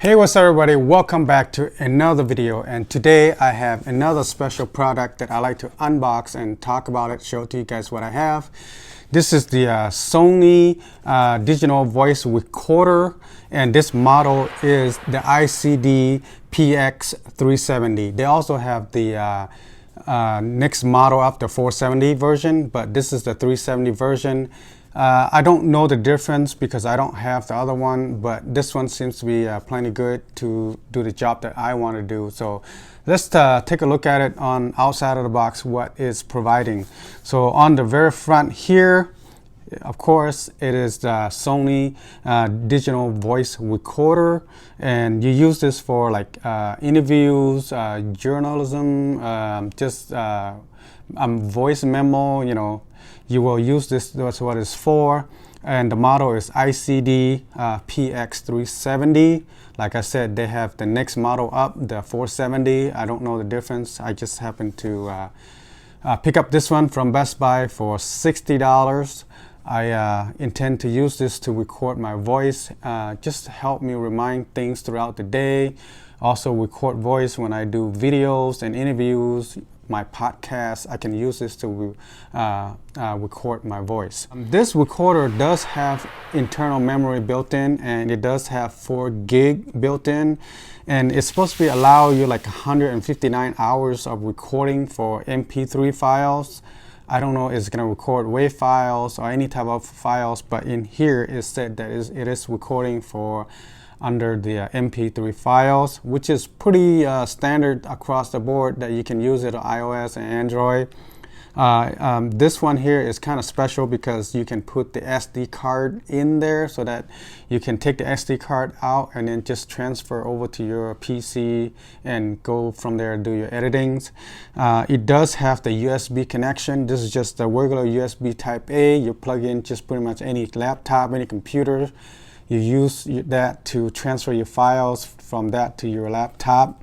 Hey, what's up everybody? Welcome back to another video, and today I have another special product that I like to unbox and talk about it, show to you guys what I have. This is the Sony digital voice recorder, and this model is the ICD-PX370. They also have the next model up, the 470 version, but this is the 370 version. I don't know the difference because I don't have the other one, but this one seems to be plenty good to do the job that I want to do. So let's take a look at it on outside of the box, what it's providing. So on the very front here, of course, it is the Sony digital voice recorder, and you use this for like interviews, journalism, just voice memo, you know. You will use this, that's what it's for. And the model is ICD-PX370. Like I said, they have the next model up, the 470. I don't know the difference. I just happened to pick up this one from Best Buy for $60. I intend to use this to record my voice, just to help me remind things throughout the day. Also record voice when I do videos and interviews, my podcast. I can use this to record my voice. This recorder does have internal memory built in, and it does have 4 gig built in, and it's supposed to be allow you like 159 hours of recording for MP3 files. I don't know if it's going to record WAV files or any type of files, but in here it said that it is recording for under the MP3 files, which is pretty standard across the board, that you can use it on iOS and Android. This one here is kind of special because you can put the SD card in there so that you can take the SD card out and then just transfer over to your PC and go from there and do your editings. It does have the USB connection. This is just the regular USB type A. You plug in just pretty much any laptop, any computer. You use that to transfer your files from that to your laptop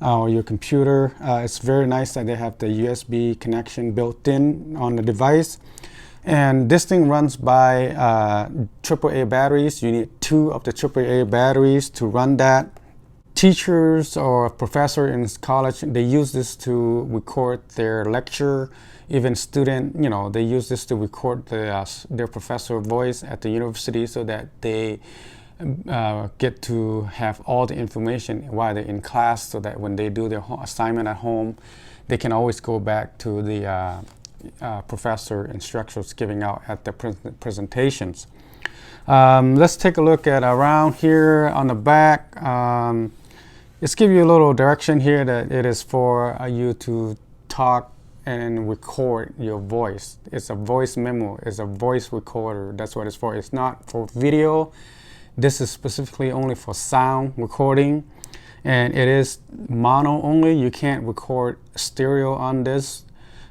or your computer. It's very nice that they have the USB connection built in on the device. And this thing runs by AAA batteries. You need 2 of the AAA batteries to run that. Teachers or professor in college, they use this to record their lecture. Even student, you know, they use this to record their professor voice at the university so that they get to have all the information while they're in class, so that when they do their assignment at home, they can always go back to the professor instructions giving out at the presentations. Let's take a look at around here on the back. Let's give you a little direction here that it is for you to talk and record your voice. It's a voice memo, it's a voice recorder. That's what it's for. It's not for video. This is specifically only for sound recording, and it is mono only. You can't record stereo on this,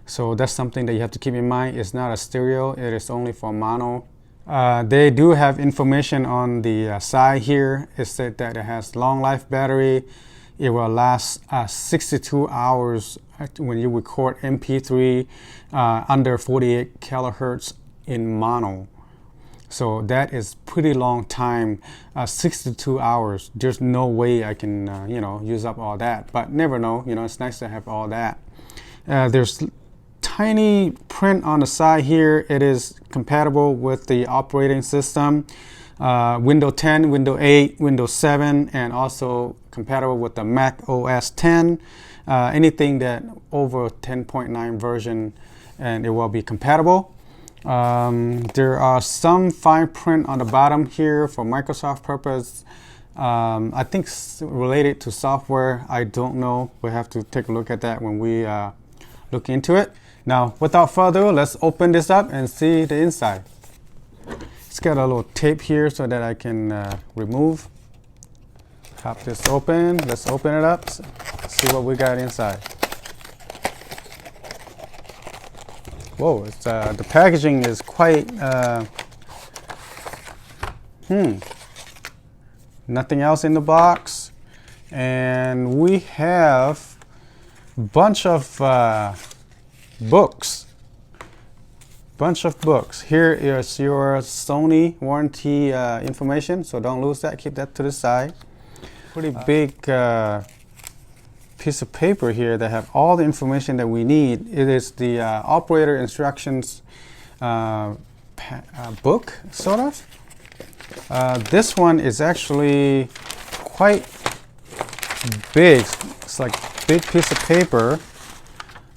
so that's something that you have to keep in mind. It's not a stereo, it is only for mono. They do have information on the side here. It said that it has long life battery. It will last 62 hours when you record MP3 under 48 kilohertz in mono. So that is pretty long time, 62 hours. There's no way I can, you know, use up all that, but never know. You know, it's nice to have all that. There's tiny print on the side here. It is compatible with the operating system. Windows 10, Windows 8, Windows 7, and also compatible with the Mac OS 10. Anything that over 10.9 version, and it will be compatible. There are some fine print on the bottom here for Microsoft purpose. I think related to software. I don't know. We'll have to take a look at that when we look into it. Now, without further ado, let's open this up and see the inside. It's got a little tape here so that I can remove. Pop this open. Let's open it up. See what we got inside. Whoa! It's the packaging is quite. Nothing else in the box, and we have a bunch of books. Here is your Sony warranty information, so don't lose that. Keep that to the side. Pretty big piece of paper here that have all the information that we need. It is the operator instructions book, sort of. This one is actually quite big. It's like a big piece of paper.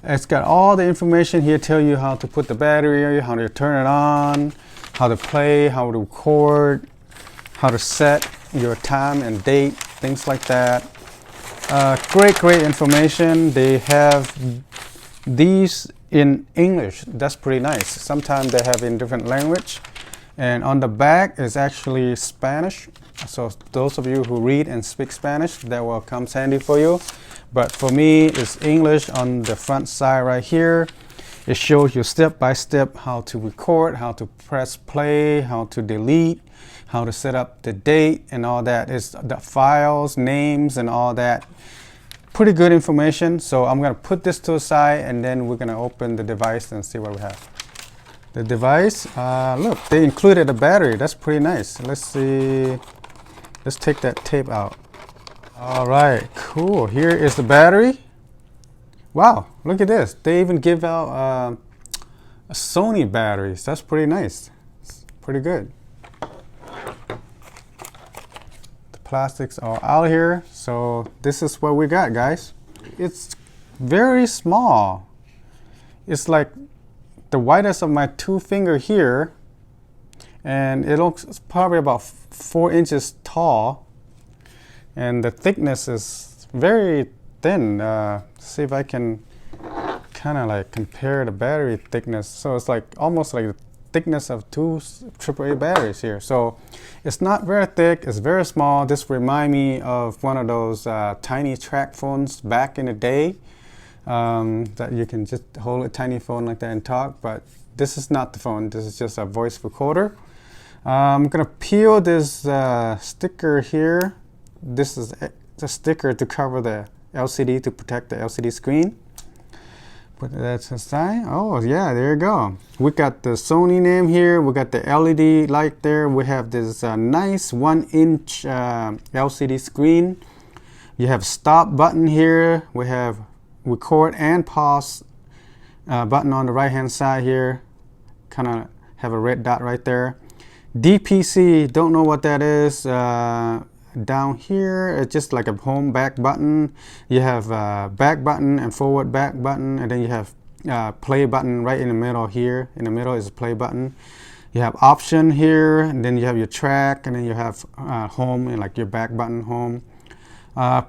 It's got all the information here, tell you how to put the battery, how to turn it on, how to play, how to record, how to set your time and date, things like that. Great information. They have these in English. That's pretty nice. Sometimes they have in different language. And on the back is actually Spanish. So those of you who read and speak Spanish, that will come handy for you. But for me, it's English on the front side right here. It shows you step by step how to record, how to press play, how to delete, how to set up the date and all that. It's the files, names and all that. Pretty good information. So I'm going to put this to the side and then we're going to open the device and see what we have. The device, look, they included a battery. That's pretty nice. Let's see. Let's take that tape out. All right, cool. Here is the battery. Wow, look at this. They even give out Sony batteries. That's pretty nice. It's pretty good. The plastics are out here. So this is what we got, guys. It's very small. It's like the widest of my 2 finger here. And it looks probably about 4 inches tall. And the thickness is very thin. See if I can kind of like compare the battery thickness. So it's like almost like the thickness of 2 AAA batteries here. So it's not very thick, it's very small. This reminds me of one of those tiny track phones back in the day that you can just hold a tiny phone like that and talk. But this is not the phone, this is just a voice recorder. I'm gonna peel this sticker here. This is a sticker to cover the LCD, to protect the LCD screen. Put that aside. Oh yeah, there you go. We got the Sony name here. We got the LED light there. We have this nice 1-inch LCD screen. You have stop button here. We have record and pause button on the right hand side here. Kind of have a red dot right there. DPC, don't know what that is. Down here, it's just like a home back button. You have back button and forward back button, and then you have play button right in the middle here. In the middle is a play button. You have option here, and then you have your track, and then you have home, and like your back button home.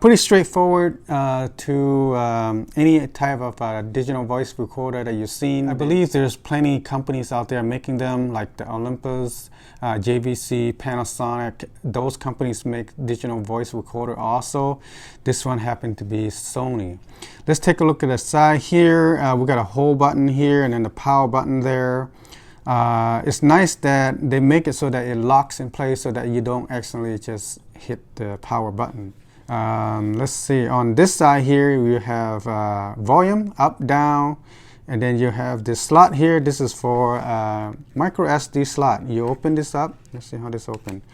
Pretty straightforward to any type of digital voice recorder that you've seen. I believe there's plenty companies out there making them, like the Olympus, JVC, Panasonic. Those companies make digital voice recorder also. This one happened to be Sony. Let's take a look at the side here. We got a hold button here and then the power button there. It's nice that they make it so that it locks in place so that you don't accidentally just hit the power button. Let's see, on this side here we have volume, up, down, and then you have this slot here. This is for micro SD slot. You open this up. Let's see how this opens.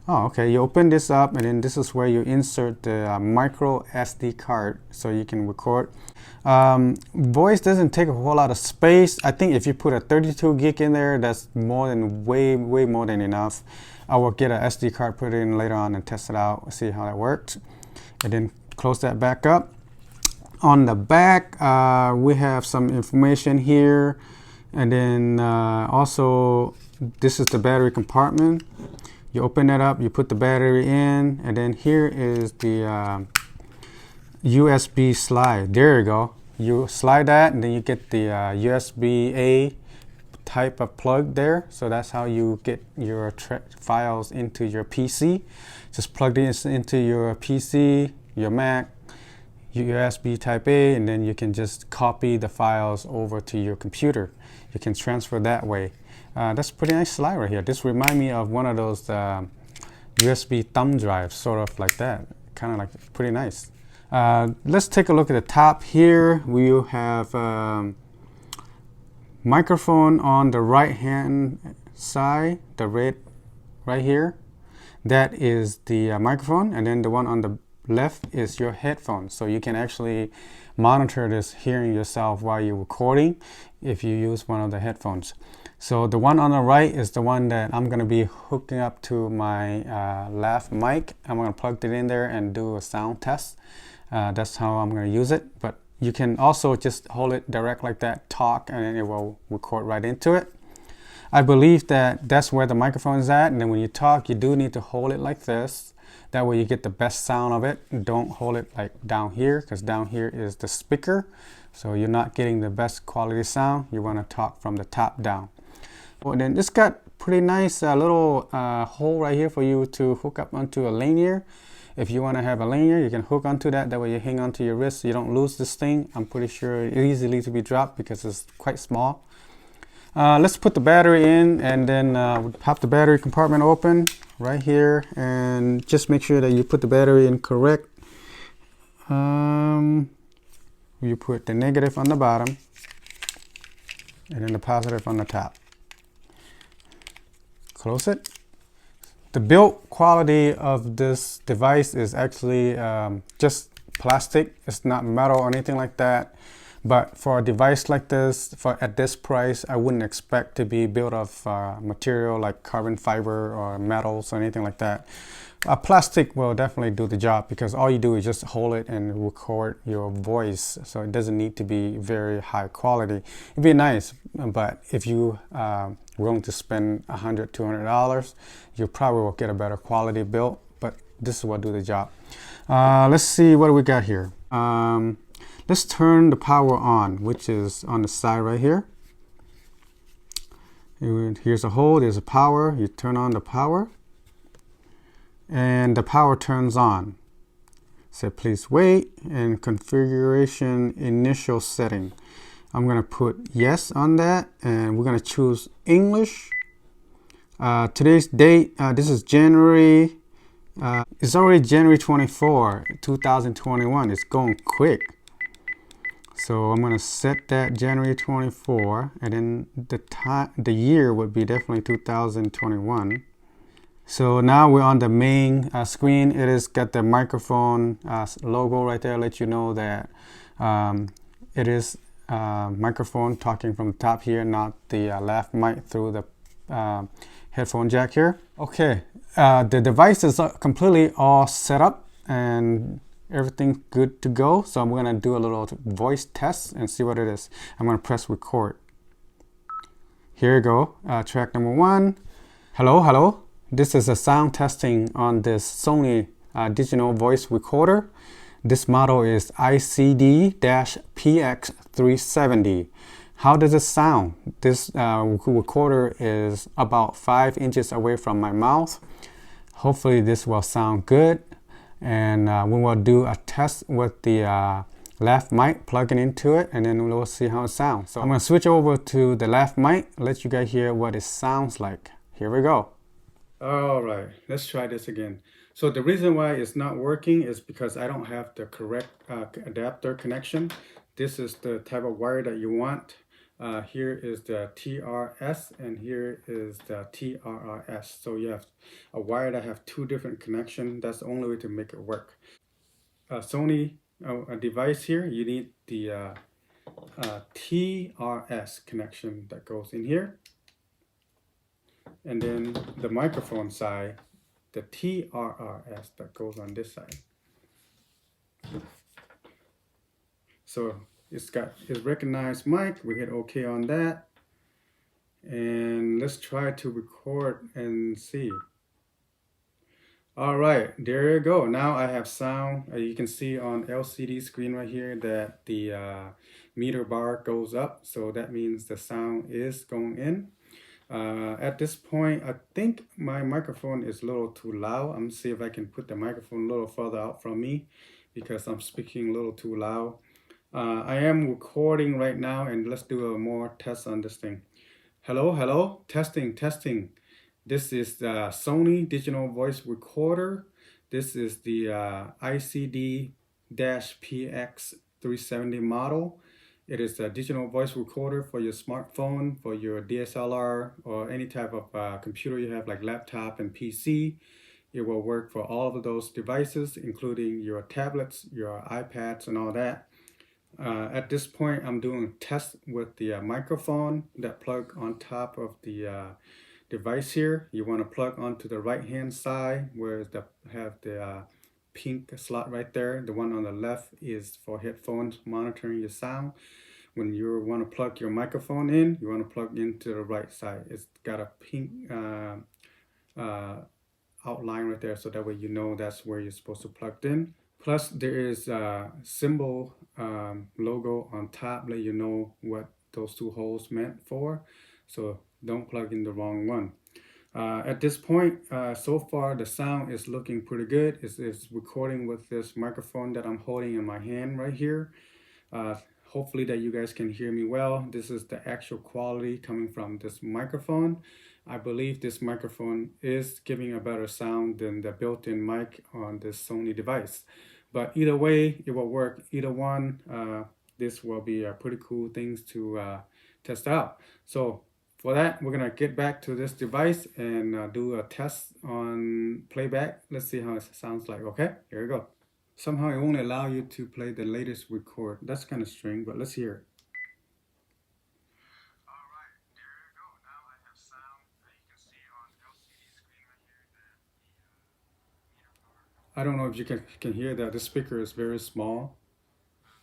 Oh, okay, you open this up and then this is where you insert the micro SD card so you can record. Voice doesn't take a whole lot of space. I think if you put a 32 gig in there, that's more than way more than enough. I will get an SD card, put it in later on and test it out, see how that works. And then close that back up. On the back, we have some information here. And then also, this is the battery compartment. You open that up, you put the battery in, and then here is the USB slide. There you go. You slide that, and then you get the USB-A type of plug there. So that's how you get your files into your PC. Just plug this into your PC, your Mac, USB type A, and then you can just copy the files over to your computer. You can transfer that way. That's a pretty nice slide right here. This reminds me of one of those USB thumb drives, sort of like that. Kind of like pretty nice. Let's take a look at the top here. We have microphone on the right hand side, the red right here. That is the microphone, and then the one on the left is your headphones. So you can actually monitor this hearing yourself while you're recording if you use one of the headphones. So the one on the right is the one that I'm going to be hooking up to my lav mic. I'm going to plug it in there and do a sound test. That's how I'm going to use it. But you can also just hold it direct like that, talk, and then it will record right into it. I believe that that's where the microphone is at, and then when you talk, you do need to hold it like this. That way you get the best sound of it. Don't hold it like down here, because down here is the speaker. So you're not getting the best quality sound. You want to talk from the top down. And then it's got pretty nice little hole right here for you to hook up onto a lanyard. If you want to have a lanyard, you can hook onto that. That way you hang onto your wrist so you don't lose this thing. I'm pretty sure it's easily to be dropped because it's quite small. Let's put the battery in, and then pop the battery compartment open right here, and just make sure that you put the battery in correct. You put the negative on the bottom and then the positive on the top. Close it. The build quality of this device is actually just plastic. It's not metal or anything like that. But for a device like this, at this price, I wouldn't expect to be built of material like carbon fiber or metals or anything like that. Plastic will definitely do the job, because all you do is just hold it and record your voice. So it doesn't need to be very high quality. It'd be nice, but if you are willing to spend $100, $200, you probably will get a better quality build. But this is what do the job. Let's see what we got here. Let's turn the power on, which is on the side right here. Here's a hole, there's a power. You turn on the power, and the power turns on. So please wait, and configuration initial setting. I'm gonna put yes on that, and we're gonna choose English. Today's date, this is January, it's already January 24, 2021. It's going quick. So I'm going to set that January 24, and then the year would be definitely 2021. So now we're on the main screen. It has got the microphone logo right there, let you know that it is microphone talking from the top here, not the lav mic through the headphone jack here. Okay, the device is completely all set up and everything's good to go. So I'm gonna do a little voice test and see what it is. I'm gonna press record. Here you go, track number 1. Hello, hello. This is a sound testing on this Sony digital voice recorder. This model is ICD-PX370. How does it sound? This recorder is about 5 inches away from my mouth. Hopefully this will sound good. And we will do a test with the lav mic, plugging into it, and then we'll see how it sounds. So I'm going to switch over to the lav mic, let you guys hear what it sounds like. Here we go. All right, let's try this again. So the reason why it's not working is because I don't have the correct adapter connection. This is the type of wire that you want. Here is the TRS, and here is the TRRS. So you have a wire that have 2 different connections. That's the only way to make it work. Sony device here, you need the TRS connection that goes in here. And then the microphone side, the TRRS that goes on this side. So it's recognized mic. We hit OK on that. And let's try to record and see. All right, there you go. Now I have sound. You can see on LCD screen right here that the meter bar goes up. So that means the sound is going in. At this point, I think my microphone is a little too loud. I'm gonna see if I can put the microphone a little further out from me, because I'm speaking a little too loud. I am recording right now, and let's do a more test on this thing. Hello, hello, testing, testing. This is the Sony digital voice recorder. This is the ICD-PX370 model. It is a digital voice recorder for your smartphone, for your DSLR, or any type of computer you have, like laptop and PC. It will work for all of those devices, including your tablets, your iPads, and all that. At this point, I'm doing a test with the microphone that plug on top of the device here. You want to plug onto the right hand side where the have the pink slot right there. The one on the left is for headphones monitoring your sound. When you want to plug your microphone in, you want to plug into the right side. It's got a pink outline right there, so that way you know that's where you're supposed to plug in. Plus, there is a symbol logo on top, let you know what those two holes meant for. So don't plug in the wrong one. At this point, so far the sound is looking pretty good. It's recording with this microphone that I'm holding in my hand right here. Hopefully that you guys can hear me well. This is the actual quality coming from this microphone. I believe this microphone is giving a better sound than the built-in mic on this Sony device. But either way, it will work. Either one, this will be a pretty cool things to test out. So for that, we're gonna get back to this device and do a test on playback. Let's see how it sounds like, okay? Here we go. Somehow it won't allow you to play the latest record. That's kind of strange, but let's hear it. Alright, there you go. Now I have sound. You can see on LCD screen right here that the meter bar. I don't know if you can hear that. The speaker is very small.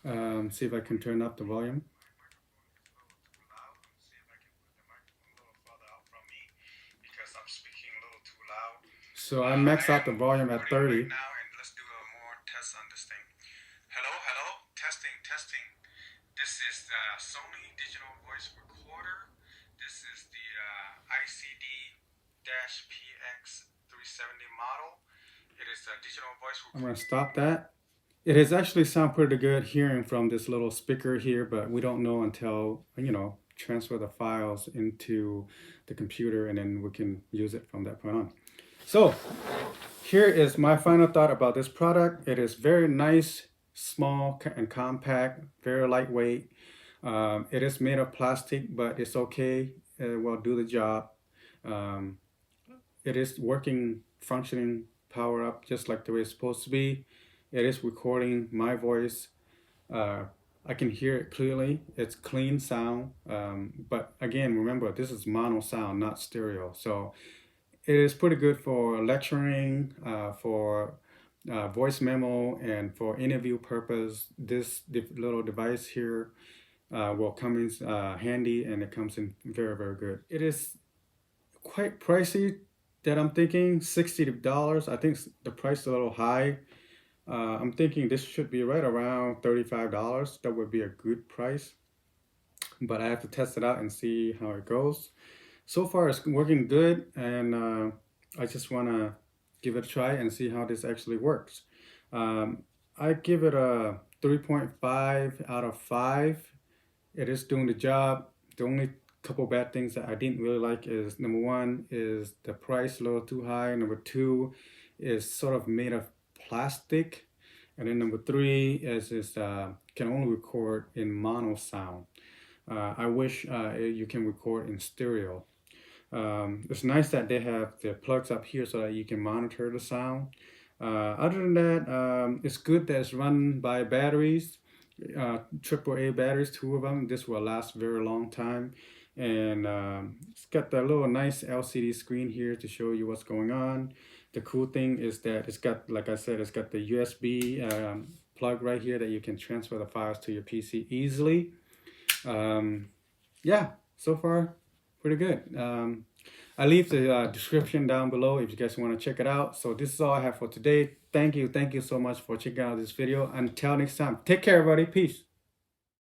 See if I can turn up the volume. So I maxed out the volume at 30. Now, and let's do a more test on this thing. Hello, hello, testing, testing. This is the Sony digital voice recorder. This is the ICD-PX370 model. It is a digital voice recorder. I'm gonna stop that. It has actually sound pretty good hearing from this little speaker here, but we don't know until, you know, transfer the files into the computer and then we can use it from that point on. So here is my final thought about this product. It is very nice, small and compact, very lightweight. It is made of plastic, but it's okay. It will do the job. It is working, functioning, power up just like the way it's supposed to be. It is recording my voice. I can hear it clearly. It's clean sound. But again, remember, this is mono sound, not stereo. So it is pretty good for lecturing, for voice memo, and for interview purpose. This little device here will come in handy, and it comes in very, very good. It is quite pricey that I'm thinking, $60. I think the price is a little high. I'm thinking this should be right around $35. That would be a good price. But I have to test it out and see how it goes. So far it's working good, and I just want to give it a try and see how this actually works. I give it a 3.5 out of 5. It is doing the job. The only couple bad things that I didn't really like is, number one is the price a little too high. Number two is sort of made of plastic. And then number three is can only record in mono sound. I wish you can record in stereo. It's nice that they have the plugs up here so that you can monitor the sound. Other than that, it's good that it's run by batteries, AAA batteries, 2 of them. This will last a very long time. And it's got that little nice LCD screen here to show you what's going on. The cool thing is that it's got, like I said, it's got the USB plug right here that you can transfer the files to your PC easily. Yeah, so far pretty good. I leave the description down below if you guys want to check it out. So this is all I have for today. Thank you so much for checking out this video. Until next time, take care everybody. Peace.